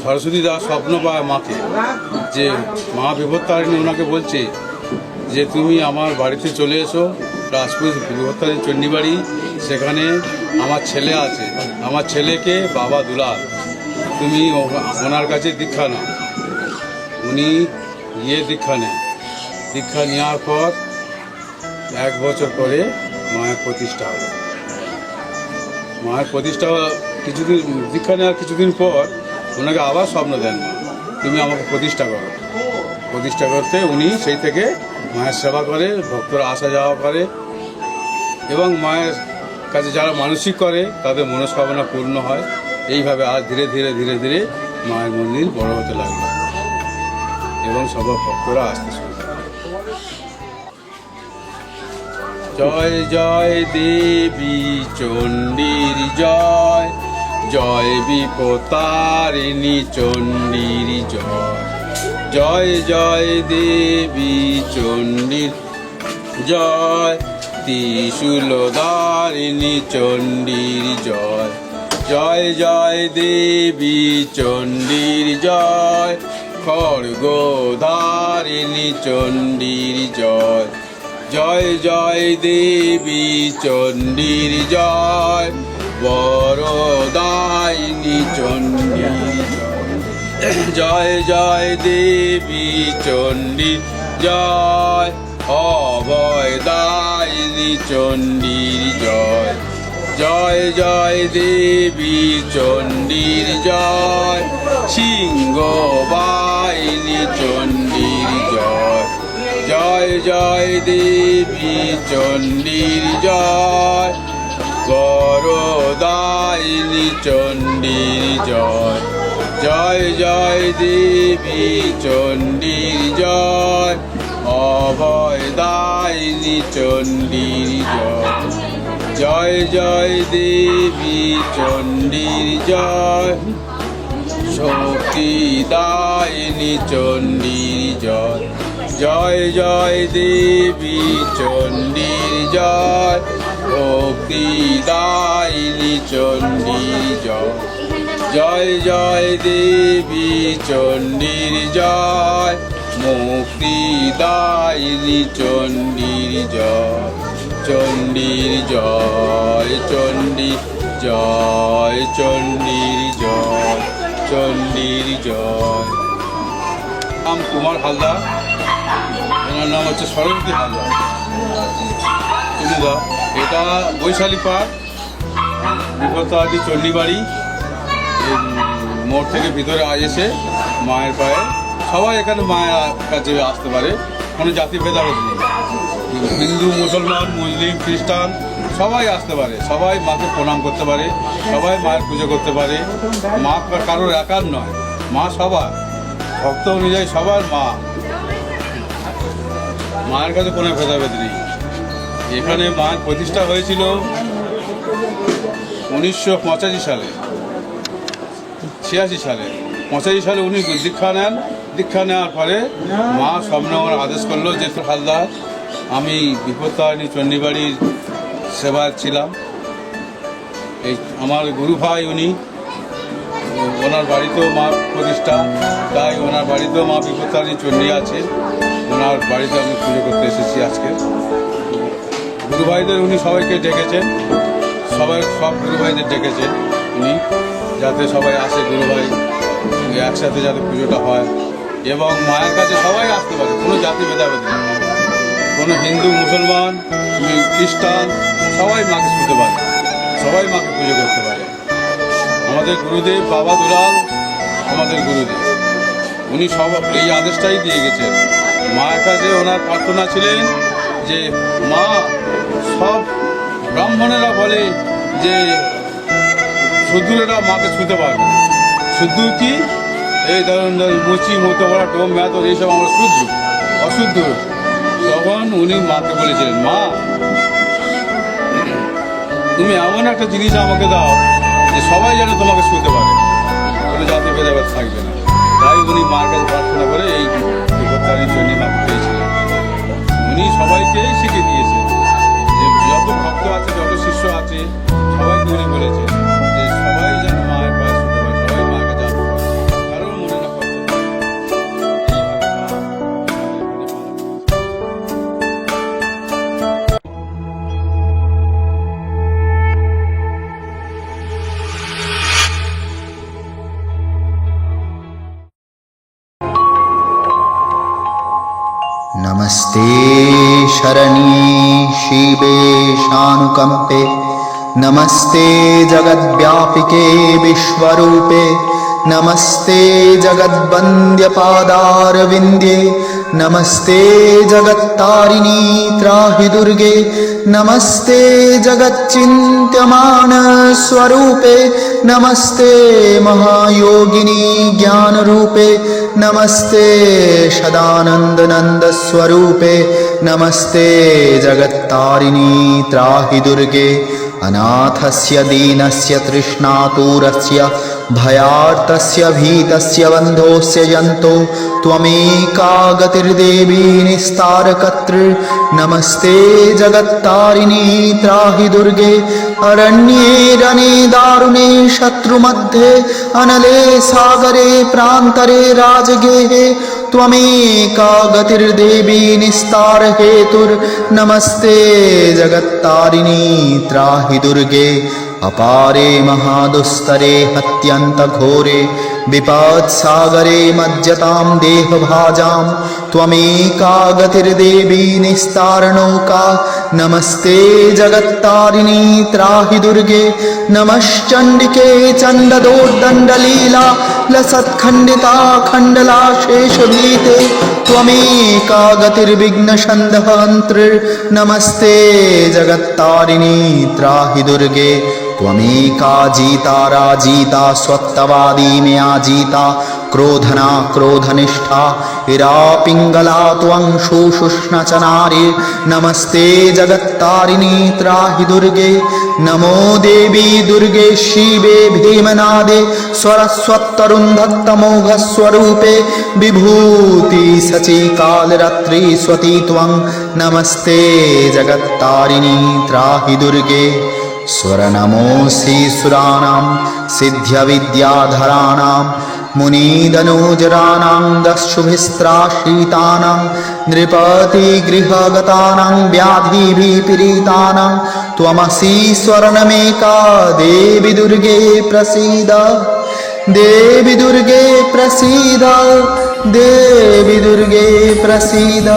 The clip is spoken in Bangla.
সরস্বতী দাস স্বপ্ন পায় মাকে, যে মা বিপত্তারিণী ওনাকে বলছে যে তুমি আমার বাড়িতে চলে এসো, রাজপুর বিপত্তারিণী চণ্ডীবাড়ি, সেখানে আমার ছেলে আছে, আমার ছেলেকে বাবা দুলাল, তুমি ওনার কাছে দীক্ষা নাও। উনি গিয়ে দীক্ষা নেন। দীক্ষা নেওয়ার পর 1 বছর পরে মায়ের প্রতিষ্ঠা হলো। মায়ের প্রতিষ্ঠা কিছুদিন, দীক্ষা নেওয়ার কিছুদিন পর ওনাকে আবার স্বপ্ন দেন, তুমি আমাকে প্রতিষ্ঠা করো। প্রতিষ্ঠা করতে উনি সেই থেকে মায়ের সেবা করে, ভক্তরা আসা যাওয়া করে এবং মায়ের কাছে যারা মানসিক করে তাদের মনস্কামনা পূর্ণ হয়। এইভাবে আজ ধীরে ধীরে ধীরে ধীরে মায়ের মন্দির বড় হতে লাগলো এবং সব ভক্তরা আসতে শুরু করে। জয় জয় দেবী চণ্ডীর জয়, জয় বিপত্তারিণী চণ্ডীর জয়, জয় জয় দেবী চণ্ডীর জয়, ত্রিশূলধারিণী চণ্ডীর জয়, জয় জয় দেবী চণ্ডীর জয়, খড়গধারিণী চণ্ডীর জয়, জয় জয় দেবী চণ্ডীর জয়, বরদায়িনী চণ্ডীর জয়, জয় জয় দেবী চণ্ডীর জয়, অভয়দায়িনী চণ্ডীর জয়, জয় জয় দেবী চণ্ডীর জয়, সিংহবাহিনী চণ্ডীর জয়, জয় জয় দেবী চণ্ডীর জয়, বরদায়িনী চণ্ডীর জয়, জয় জয় দেবী চণ্ডীর জয়, অভয়দায়িনী চণ্ডীর জয়, জয় জয় দেবী চণ্ডীর জয়, শক্তিদায়িনী চণ্ডীর জয়, জয় জয় দেবী চণ্ডীর জয়, ভক্তিদায়িনী চণ্ডীর জয়, জয় জয় দেবী চণ্ডীর জয়, মুক্তিদায়িনী চণ্ডীর জয়, চণ্ডীর জয়, চণ্ডী জয়, চণ্ডীর জয়, চণ্ডীর জয়। নাম কুমার হালদার, ওনার নাম হচ্ছে সরস্বতী হালদার। এটা বৈশালী পার্ক, বিপত্তারিণী চণ্ডীবাড়ি মোড় থেকে ভিতরে এসে মায়ের পায়ে সবাই এখানে মায়ের কাছে আসতে পারে, কোনো জাতি ভেদাভেদ নেই। হিন্দু, মুসলমান, মুসলিম, খ্রিস্টান সবাই আসতে পারে, সবাই মাকে প্রণাম করতে পারে, সবাই মায়ের পুজো করতে পারে। মা কারোর একার নয়, মা সবার, ভক্ত অনুযায়ী সবার মা। মায়ের কাছে কোনো ভেদাভেদ নেই। এখানে মায়ের প্রতিষ্ঠা হয়েছিল 1985 সালে, 86 সালে, 85 সালে উনি দীক্ষা নেন। দীক্ষা নেওয়ার পরে মা স্বপ্নে আমার আদেশ করলো যে হালদার, আমি বিপত্তারিণী চণ্ডীবাড়ির সেবায় ছিলাম, এই আমার গুরু ভাই উনি, ওনার বাড়িতেও মা প্রতিষ্ঠা, তাই ওনার বাড়িতেও মা বিপত্তারিণী চণ্ডী আছে, ওনার বাড়িতে আমি পুজো করতে এসেছি আজকে। গুরু ভাইদের উনি সবাইকে ডেকেছেন, সব গুরু ভাইদের ডেকেছেন উনি, যাতে সবাই আসে, গুরু ভাই একসাথে যাতে পুজোটা হয় এবং মায়ের কাছে সবাই আসতে পারে, কোনো জাতি ভেদাভেদ নেই, কোনো হিন্দু, মুসলমান, খ্রিস্টান সবাই মাকে শুনতে পারে, সবাই মাকে পুজো করতে পারে। আমাদের গুরুদেব বাবা দুলাল আমাদের গুরুদেব, উনি সব এই আদেশটাই দিয়ে গেছেন। মায়ের কাছে ওনার প্রার্থনা ছিলেন যে মা, সব ব্রাহ্মণেরা বলে যে শুদ্ধুরেরা মাকে ছুঁতে পারবে না। শুদ্ধ কি? এই ধরুন মুচি, মতো বড়া, টোম, ম্যাথর, এইসব আমরা শুদ্ধ, অশুদ্ধ। তখন উনি মাকে বলেছিলেন, মা তুমি এমন একটা জিনিস আমাকে দাও যে সবাই যেন তোমাকে ছুঁতে পারে, কোনো জাতি ভেদাভেদ থাকবে না। তাই উনি মার কাছে প্রার্থনা করে এই বিপত্তারিণী চণ্ডী মাকে পেয়েছিলেন। উনি সবাইকেই শিখিয়ে দিয়েছেন, যে যত ভক্ত আছে, যত শিষ্য আছে, সবাইকে উনি বলেছেন যে সবাই যেন মায়ের পায়ে ছুঁতে পারে, সবাই মায়ের কাছে আসতে পারে। কারণ नमस्ते शरण्ये शिवे शानुकंपे नमस्ते जगद्व्यापिके विश्वरूपे नमस्ते जगद्वन्द्यपादारविन्द्ये नमस्ते जगत्तारिणी त्राहि दुर्गे नमस्ते जगच्चिन्त्यमान स्वरूपे नमस्ते महायोगिनी ज्ञानरूपे नमस्ते सदानंद नंद स्वरूपे नमस्ते जगत्तारिणी त्राहि दुर्गे अनाथस्य दीनस्य तृष्णातुरस्य भयार्तस्य भीतस्य बन्धोस्य जन्तो त्वमेका गतिर्देवी निस्तारकर्तृ नमस्ते जगत्तारिणी त्राहि दुर्गे अरण्ये रणे दारुणे शत्रुमध्ये अनले सागरे प्रान्तरे राजगेहे त्वमेका गतिर्देवी निस्तार हेतुर्नमस्ते जगत्तारिणी त्राहि दुर्गे अपारे महादुस्तरे हत्यंत घोरे विपत्सागरे मज्जतां देहभाजां त्वमेका गतिर्देवी निस्तारणौका नमस्ते जगत्तारिणी त्राहि दुर्गे नमश्चण्डिके चण्डदोर्दण्डलीला लसत्खण्डिता खण्डला शेषभीते त्वमेका गतिर्विघ्नशन्धहन्त्रिर्नमस्ते जगत्तारिणी त्राहि दुर्गे त्वमेका जीता राजीता स्वत्तवादी में आजीता क्रोधना क्रोधनिष्ठा इरा पिंगला त्वं शुष्णचनारी नमस्ते जगत्तारिणी त्राहि दुर्गे नमो देवी दुर्गे शिवे भीमनादे स्वरस्वत्तरुन्धत्तमोघ स्वरूपे विभूति सची कालरात्रि स्वती त्वं नमस्ते जगत्तारिणी त्राहि दुर्गे स्वर नमोऽसि सुराणां सिद्ध्यविद्याधराणां मुनिदनुजराणां दस्युभिस्त्राश्रितानां नृपतिगृहगतानां व्याधिभिपीडितानां त्वमसि स्वर्णमेका देवी दुर्गे प्रसीद देवी दुर्गे प्रसीद देवी दुर्गे प्रसीद।